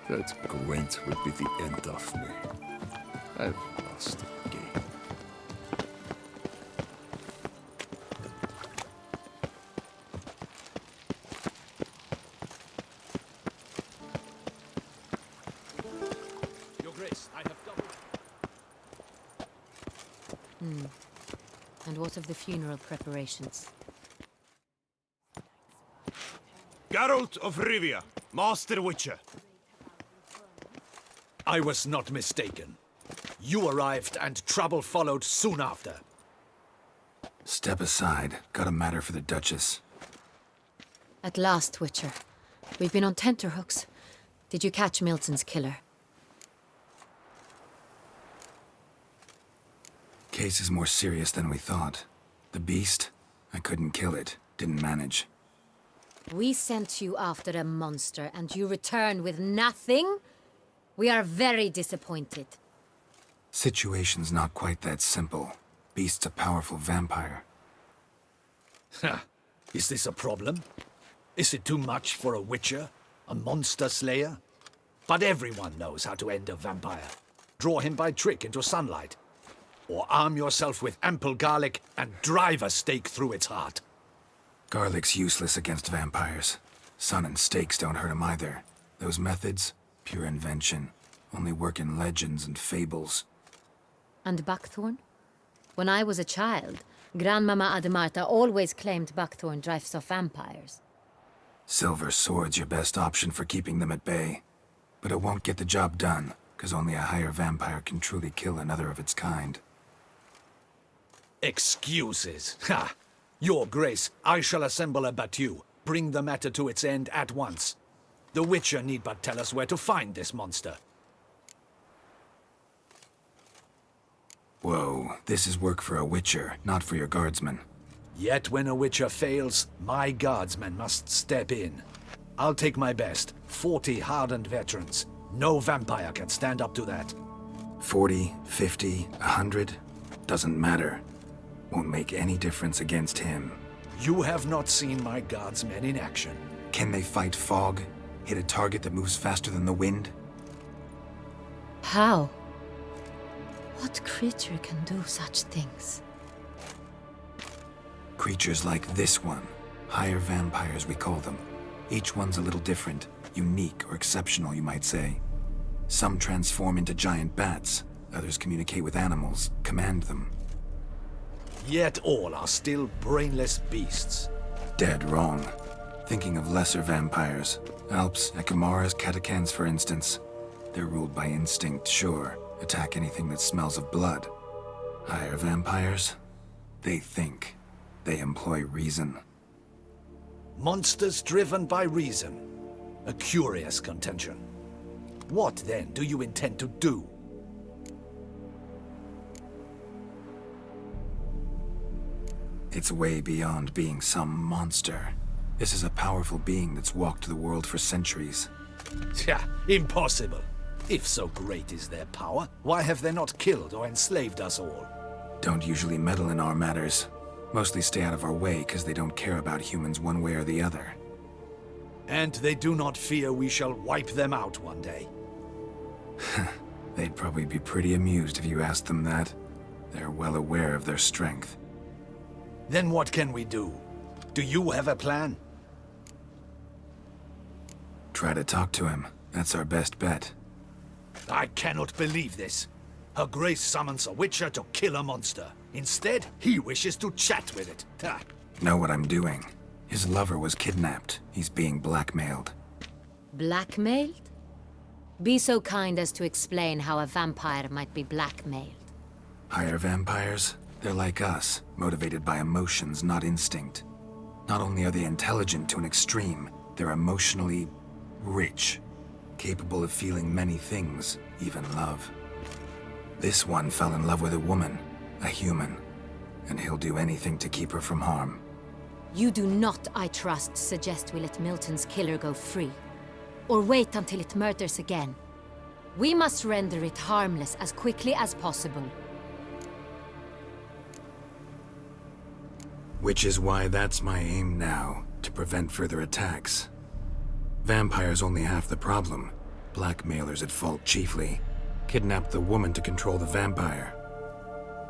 That Gwent would be the end of me. I've lost the game. Your Grace, I have doubled. And what of the funeral preparations? Geralt of Rivia, Master Witcher. I was not mistaken. You arrived and trouble followed soon after. Step aside. Got a matter for the Duchess. At last, Witcher. We've been on tenterhooks. Did you catch Milton's killer? Case is more serious than we thought. The beast? I couldn't kill it. Didn't manage. We sent you after a monster, and you return with nothing? We are very disappointed. Situation's not quite that simple. Beast's a powerful vampire. Ha! Is this a problem? Is it too much for a Witcher? A monster slayer? But everyone knows how to end a vampire. Draw him by trick into sunlight. Or arm yourself with ample garlic and drive a stake through its heart. Garlic's useless against vampires. Sun and stakes don't hurt him either. Those methods, pure invention. Only work in legends and fables. And buckthorn? When I was a child, Grandmama Ademarta always claimed buckthorn drives off vampires. Silver sword's your best option for keeping them at bay. But it won't get the job done, because only a higher vampire can truly kill another of its kind. Excuses. Ha! Your Grace, I shall assemble a battue. Bring the matter to its end at once. The Witcher need but tell us where to find this monster. Whoa, this is work for a Witcher, not for your guardsmen. Yet when a Witcher fails, my guardsmen must step in. I'll take my best. 40 hardened veterans. No vampire can stand up to that. 40, 50, 100? Doesn't matter. Won't make any difference against him. You have not seen my guardsmen in action. Can they fight fog? Hit a target that moves faster than the wind? How? What creature can do such things? Creatures like this one. Higher vampires, we call them. Each one's a little different. Unique or exceptional, you might say. Some transform into giant bats. Others communicate with animals, command them. Yet all are still brainless beasts. Dead wrong. Thinking of lesser vampires. Alps, Ekamaras, Catacans, for instance. They're ruled by instinct, sure. Attack anything that smells of blood. Higher vampires? They think. They employ reason. Monsters driven by reason. A curious contention. What, then, do you intend to do? It's way beyond being some monster. This is a powerful being that's walked the world for centuries. Tja, impossible. If so great is their power, why have they not killed or enslaved us all? Don't usually meddle in our matters. Mostly stay out of our way because they don't care about humans one way or the other. And they do not fear we shall wipe them out one day. They'd probably be pretty amused if you asked them that. They're well aware of their strength. Then what can we do? Do you have a plan? Try to talk to him. That's our best bet. I cannot believe this. Her Grace summons a Witcher to kill a monster. Instead, he wishes to chat with it. Ha. Know what I'm doing. His lover was kidnapped. He's being blackmailed. Blackmailed? Be so kind as to explain how a vampire might be blackmailed. Higher vampires? They're like us, motivated by emotions, not instinct. Not only are they intelligent to an extreme, they're emotionally rich. Capable of feeling many things, even love. This one fell in love with a woman, a human, and he'll do anything to keep her from harm. You do not, I trust, suggest we let Milton's killer go free. Or wait until it murders again. We must render it harmless as quickly as possible. Which is why that's my aim now, to prevent further attacks. Vampires only half the problem. Blackmailer's at fault chiefly. Kidnapped the woman to control the vampire.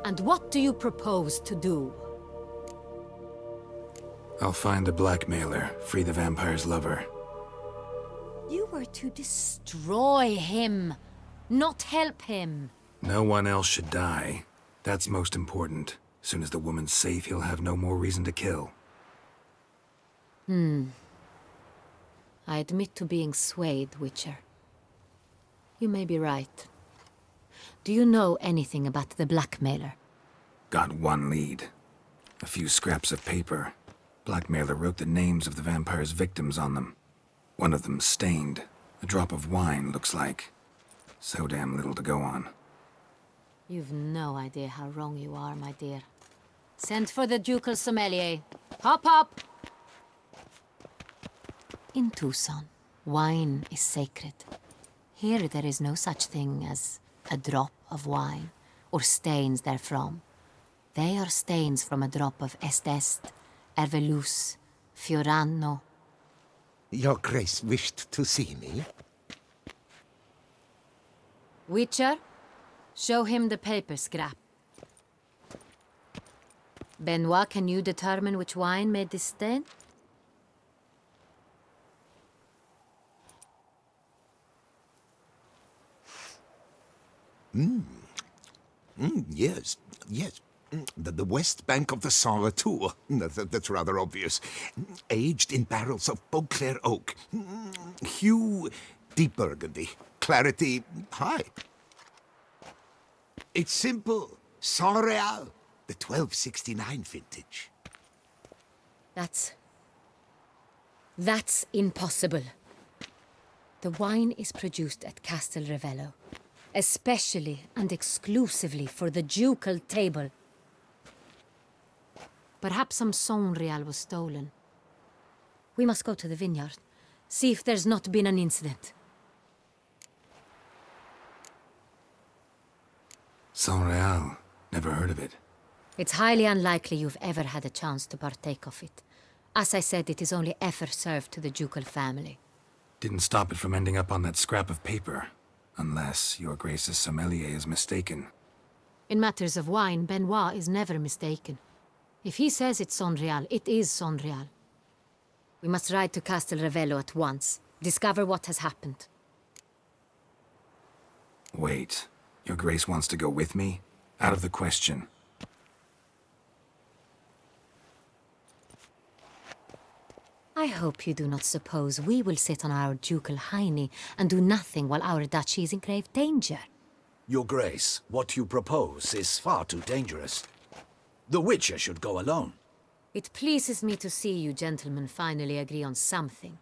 And what do you propose to do? I'll find the blackmailer, free the vampire's lover. You were to destroy him, not help him. No one else should die. That's most important. As soon as the woman's safe, he'll have no more reason to kill. I admit to being swayed, Witcher. You may be right. Do you know anything about the blackmailer? Got one lead. A few scraps of paper. Blackmailer wrote the names of the vampire's victims on them. One of them stained. A drop of wine, looks like. So damn little to go on. You've no idea how wrong you are, my dear. Send for the ducal sommelier. Hop, hop! In Tucson, wine is sacred. Here there is no such thing as a drop of wine, or stains therefrom. They are stains from a drop of Est, Ervelus, Fiorano. Your Grace wished to see me? Witcher, show him the paper scrap. Benoit, can you determine which wine made this stain? Yes, yes. The west bank of the Saint Retour. That's rather obvious. Aged in barrels of Beauclair oak. Hue, deep burgundy. Clarity, high. It's simple. Saint Real, the 1269 vintage. That's impossible. The wine is produced at Castel Revello, especially and exclusively for the ducal table. Perhaps some Saint Real was stolen. We must go to the vineyard, see if there's not been an incident. Saint Real. Never heard of it. It's highly unlikely you've ever had a chance to partake of it. As I said, it is only ever served to the ducal family. Didn't stop it from ending up on that scrap of paper. Unless your Grace's sommelier is mistaken. In matters of wine, Benoit is never mistaken. If he says it's Saint Real, it is Saint Real. We must ride to Castel Revello at once. Discover what has happened. Wait. Your Grace wants to go with me? Out of the question. I hope you do not suppose we will sit on our ducal hiney and do nothing while our duchy is in grave danger. Your Grace, what you propose is far too dangerous. The Witcher should go alone. It pleases me to see you gentlemen finally agree on something.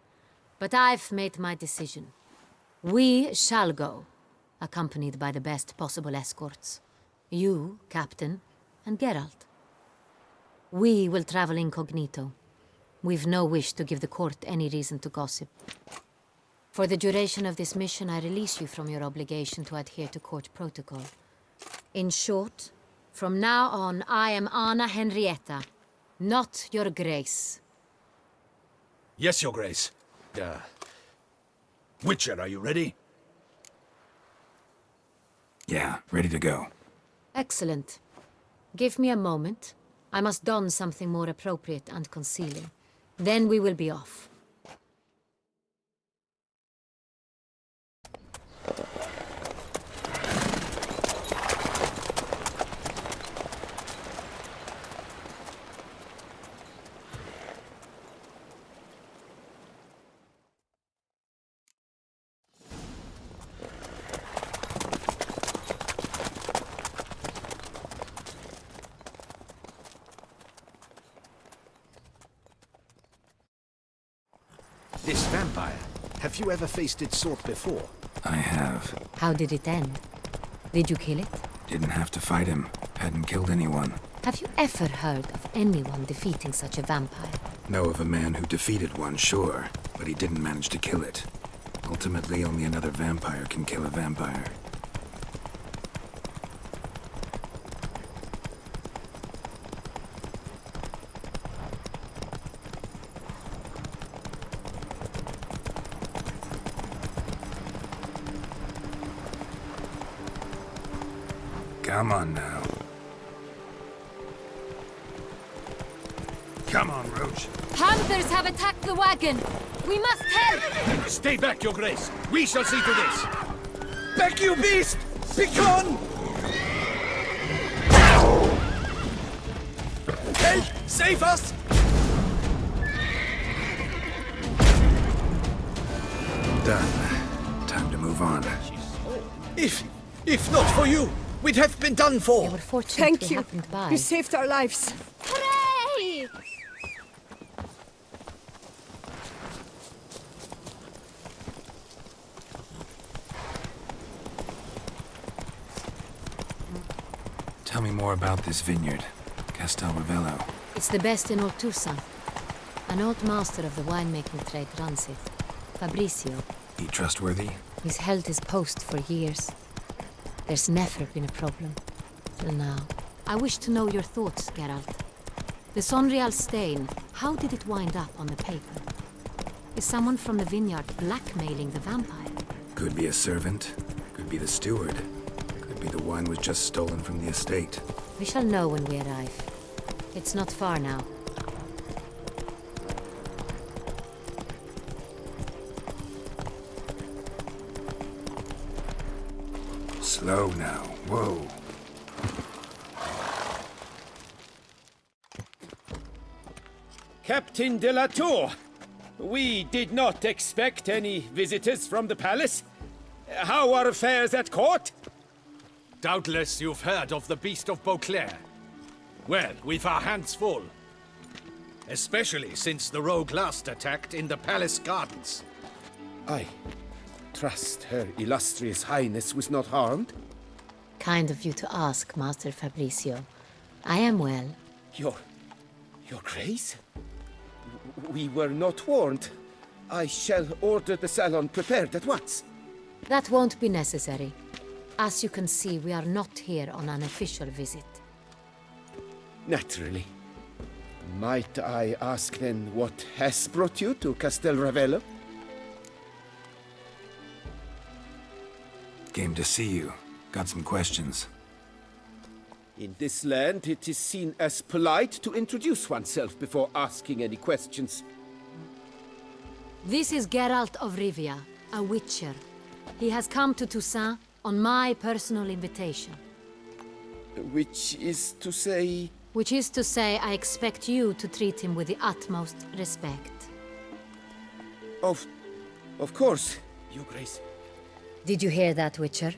But I've made my decision. We shall go, accompanied by the best possible escorts. You, Captain, and Geralt. We will travel incognito. We've no wish to give the court any reason to gossip. For the duration of this mission, I release you from your obligation to adhere to court protocol. In short, from now on, I am Anna Henrietta, not your Grace. Yes, Your Grace. Witcher, are you ready? Yeah, ready to go. Excellent. Give me a moment. I must don something more appropriate and concealing. Then we will be off. This vampire, have you ever faced its sort before? I have. How did it end? Did you kill it? Didn't have to fight him. Hadn't killed anyone. Have you ever heard of anyone defeating such a vampire? Know of a man who defeated one, sure, but he didn't manage to kill it. Ultimately, only another vampire can kill a vampire. Come on now. Come on, Roach. Panthers have attacked the wagon! We must help! Stay back, Your Grace. We shall see to this. Back, you beast! Begone! Help! Save us! Done. Time to move on. If not for you, we'd have been done They for. were fortunate Thank we you. happened by. You saved our lives. Hooray! Tell me more about this vineyard, Castel Ravello. It's the best in all Toussaint. An old master of the winemaking trade runs it. Fabrizio. He trustworthy? He's held his post for years. There's never been a problem. Till now. I wish to know your thoughts, Geralt. The Sonreal stain, how did it wind up on the paper? Is someone from the vineyard blackmailing the vampire? Could be a servant. Could be the steward. Could be the wine was just stolen from the estate. We shall know when we arrive. It's not far now. Slow now. Whoa. Captain de la Tour, we did not expect any visitors from the palace. How are affairs at court? Doubtless you've heard of the Beast of Beauclair. Well, we've our hands full. Especially since the rogue last attacked in the palace gardens. I trust Her Illustrious Highness was not harmed. Kind of you to ask, Master Fabrizio. I am well. Your Grace? We were not warned. I shall order the salon prepared at once. That won't be necessary. As you can see, we are not here on an official visit. Naturally. Might I ask then what has brought you to Castel Ravello? Came to see you. Got some questions. In this land, it is seen as polite to introduce oneself before asking any questions. This is Geralt of Rivia, a witcher. He has come to Toussaint on my personal invitation. Which is to say... Which is to say, I expect you to treat him with the utmost respect. Of course, Your Grace. Did you hear that, Witcher?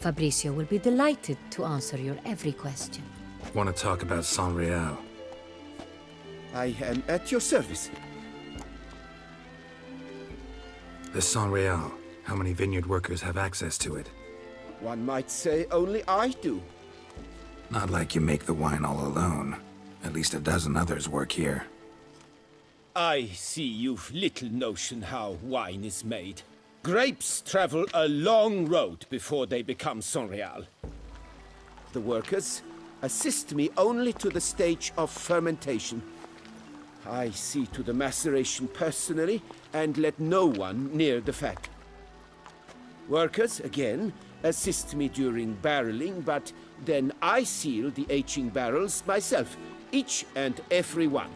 Fabrizio will be delighted to answer your every question. Want to talk about Sonreal? I am at your service. The Sonreal. How many vineyard workers have access to it? One might say only I do. Not like you make the wine all alone. At least a dozen others work here. I see you've little notion how wine is made. Grapes travel a long road before they become Sonreal. The workers assist me only to the stage of fermentation. I see to the maceration personally and let no one near the fat. Workers, again, assist me during barreling, but then I seal the aging barrels myself, each and every one.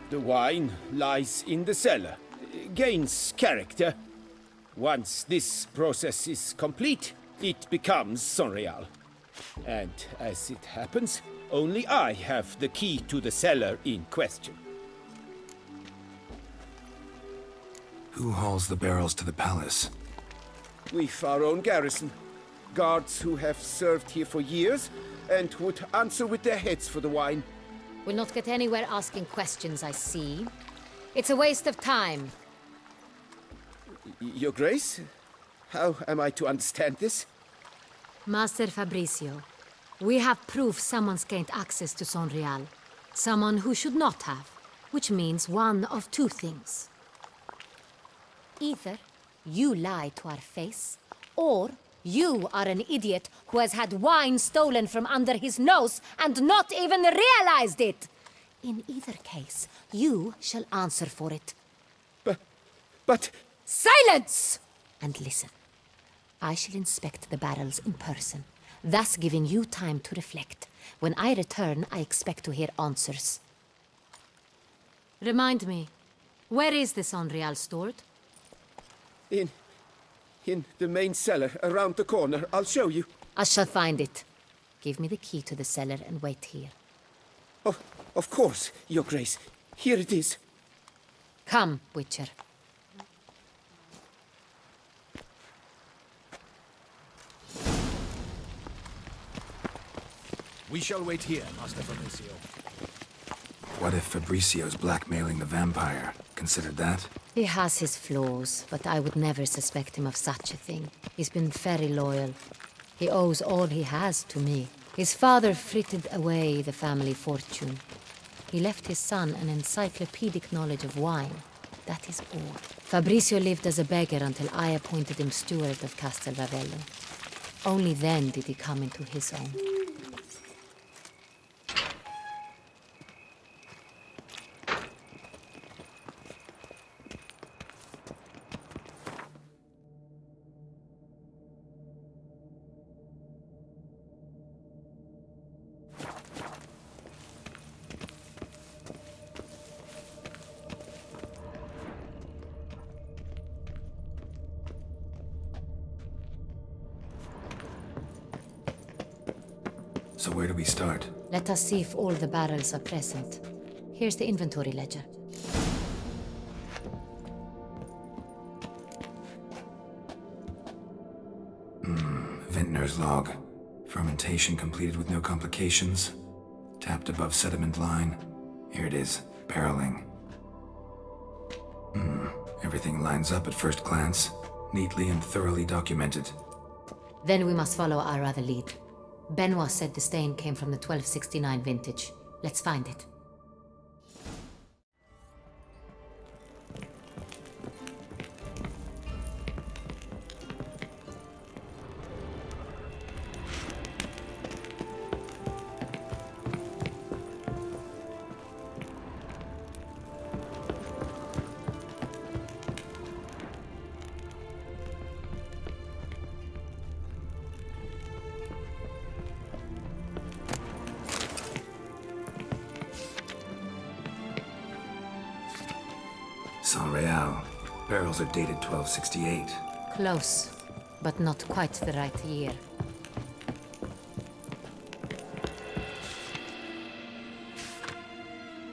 The wine lies in the cellar, gains character. Once this process is complete, it becomes Sonreal. And as it happens, only I have the key to the cellar in question. Who hauls the barrels to the palace? We've our own garrison. Guards who have served here for years and would answer with their heads for the wine. We'll not get anywhere asking questions, I see. It's a waste of time. Your Grace? How am I to understand this? Master Fabrizio, we have proof someone's gained access to Sonreal. Someone who should not have, which means one of two things. Either you lie to our face, or you are an idiot who has had wine stolen from under his nose and not even realized it. In either case, you shall answer for it. But... Silence! And listen. I shall inspect the barrels in person. thus giving you time to reflect. When I return, I expect to hear answers. Remind me, where is the Sonreal stored? In the main cellar, around the corner. I'll show you. I shall find it. Give me the key to the cellar and wait here. Oh, of course, Your Grace. Here it is. Come, Witcher. We shall wait here, Master Fabricio. What if Fabricio's blackmailing the vampire? Considered that? He has his flaws, but I would never suspect him of such a thing. He's been very loyal. He owes all he has to me. His father frittered away the family fortune. He left his son an encyclopedic knowledge of wine. That is all. Fabricio lived as a beggar until I appointed him steward of Castel Ravello. Only then did he come into his own. So where do we start? Let us see if all the barrels are present. Here's the inventory ledger. Vintner's log. Fermentation completed with no complications. Tapped above sediment line. Here it is. Barreling. Everything lines up at first glance. Neatly and thoroughly documented. Then we must follow our other lead. Benoit said the stain came from the 1269 vintage. Let's find it. Sonreal. Barrels are dated 1268. Close, but not quite the right year.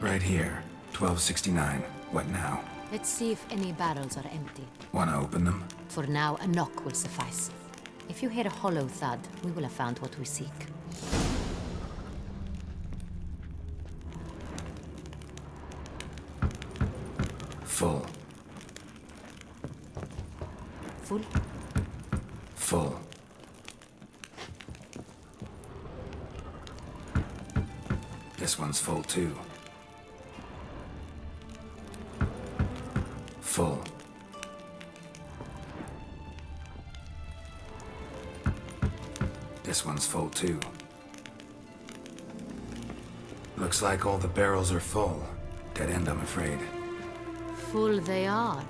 Right here. 1269. What now? Let's see if any barrels are empty. Wanna open them? For now, a knock will suffice. If you hear a hollow thud, we will have found what we seek. Full. Full? Full. This one's full too. Full. This one's full too. Looks like all the barrels are full. Dead end, I'm afraid. Full they are.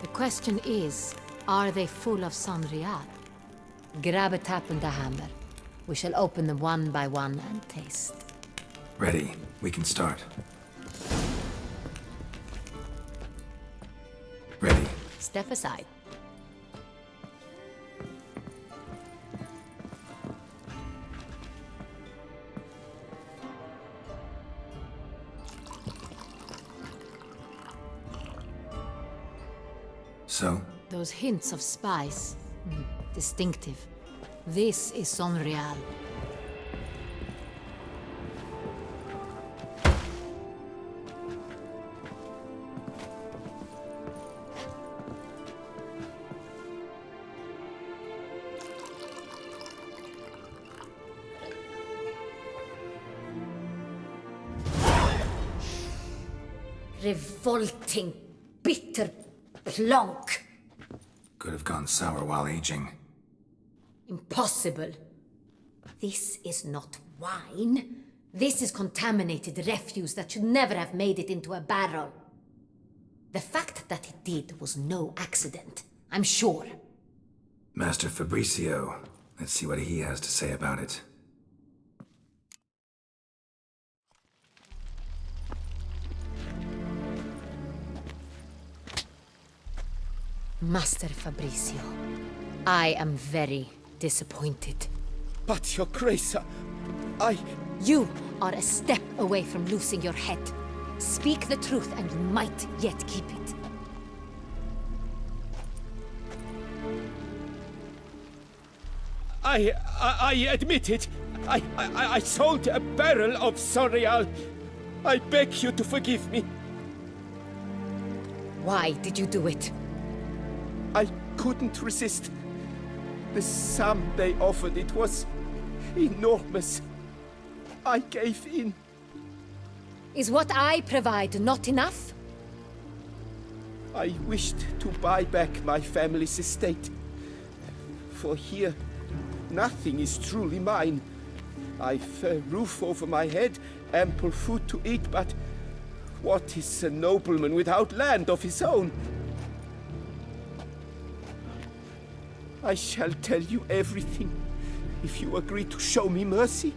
The question is, are they full of Sonreal? Grab a tap and a hammer. We shall open them one by one and taste. Ready. We can start. Ready. Step aside. So? Those hints of spice. Distinctive. This is Sonreal. Revolting, bitter plonk. Could have gone sour while aging. Impossible. This is not wine. This is contaminated refuse that should never have made it into a barrel. The fact that it did was no accident, I'm sure. Master Fabricio, Let's see what he has to say about it. Master Fabrizio, I am very disappointed. But, Your Grace, I... You are a step away from losing your head. Speak the truth and you might yet keep it. I admit it. I sold a barrel of Sonreal. I beg you to forgive me. Why did you do it? I couldn't resist. The sum they offered, it was enormous. I gave in. Is what I provide not enough? I wished to buy back my family's estate. For here, nothing is truly mine. I've a roof over my head, ample food to eat, but what is a nobleman without land of his own? I shall tell you everything, if you agree to show me mercy.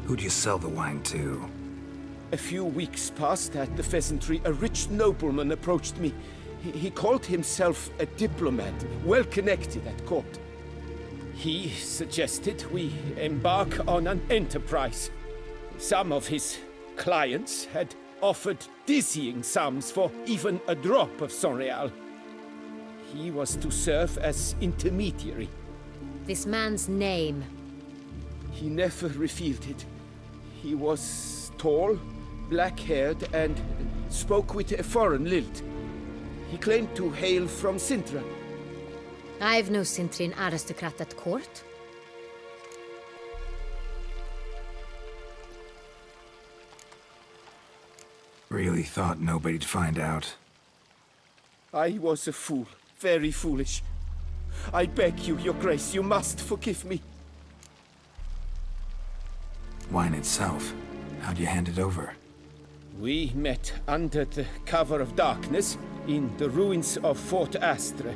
Who'd you sell the wine to? A few weeks past at the Pheasantry, a rich nobleman approached me. He called himself a diplomat, well connected at court. He suggested we embark on an enterprise. Some of his clients had offered dizzying sums for even a drop of Sonreal. He was to serve as intermediary. This man's name. He never revealed it. He was tall, black-haired, and spoke with a foreign lilt. He claimed to hail from Sintra. I've no Cintrian aristocrat at court. Really thought nobody'd find out. I was a fool, very foolish. I beg you, Your Grace, you must forgive me. Wine itself, how'd you hand it over? We met under the cover of darkness in the ruins of Fort Astre.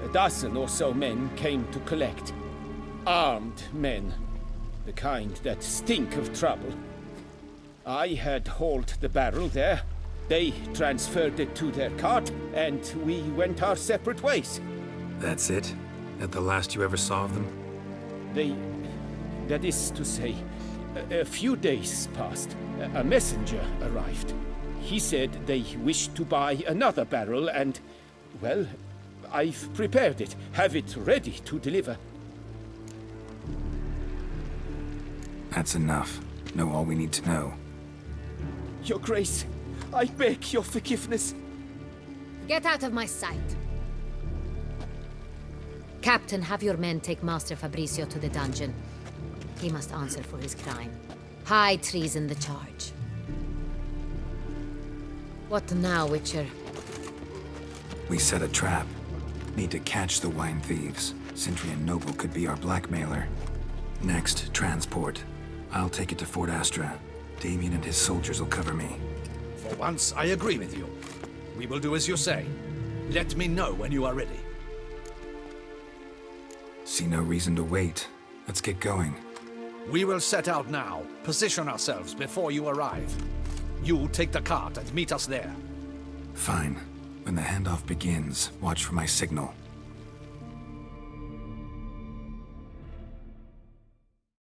A dozen or so men came to collect. Armed men, the kind that stink of trouble. I had hauled the barrel there. They transferred it to their cart, and we went our separate ways. That's it? That the last you ever saw of them? That is to say, a few days passed. A messenger arrived. He said they wished to buy another barrel and, well, I've prepared it. Have it ready to deliver. That's enough. Know all we need to know. Your Grace, I beg your forgiveness. Get out of my sight. Captain, have your men take Master Fabrizio to the dungeon. He must answer for his crime. High treason the charge. What now, Witcher? We set a trap. Need to catch the wine thieves. Cintrian Noble could be our blackmailer. Next, transport. I'll take it to Fort Astra. Damien and his soldiers will cover me. For once, I agree with you. We will do as you say. Let me know when you are ready. See no reason to wait. Let's get going. We will set out now. Position ourselves before you arrive. You take the cart and meet us there. Fine. When the handoff begins, watch for my signal.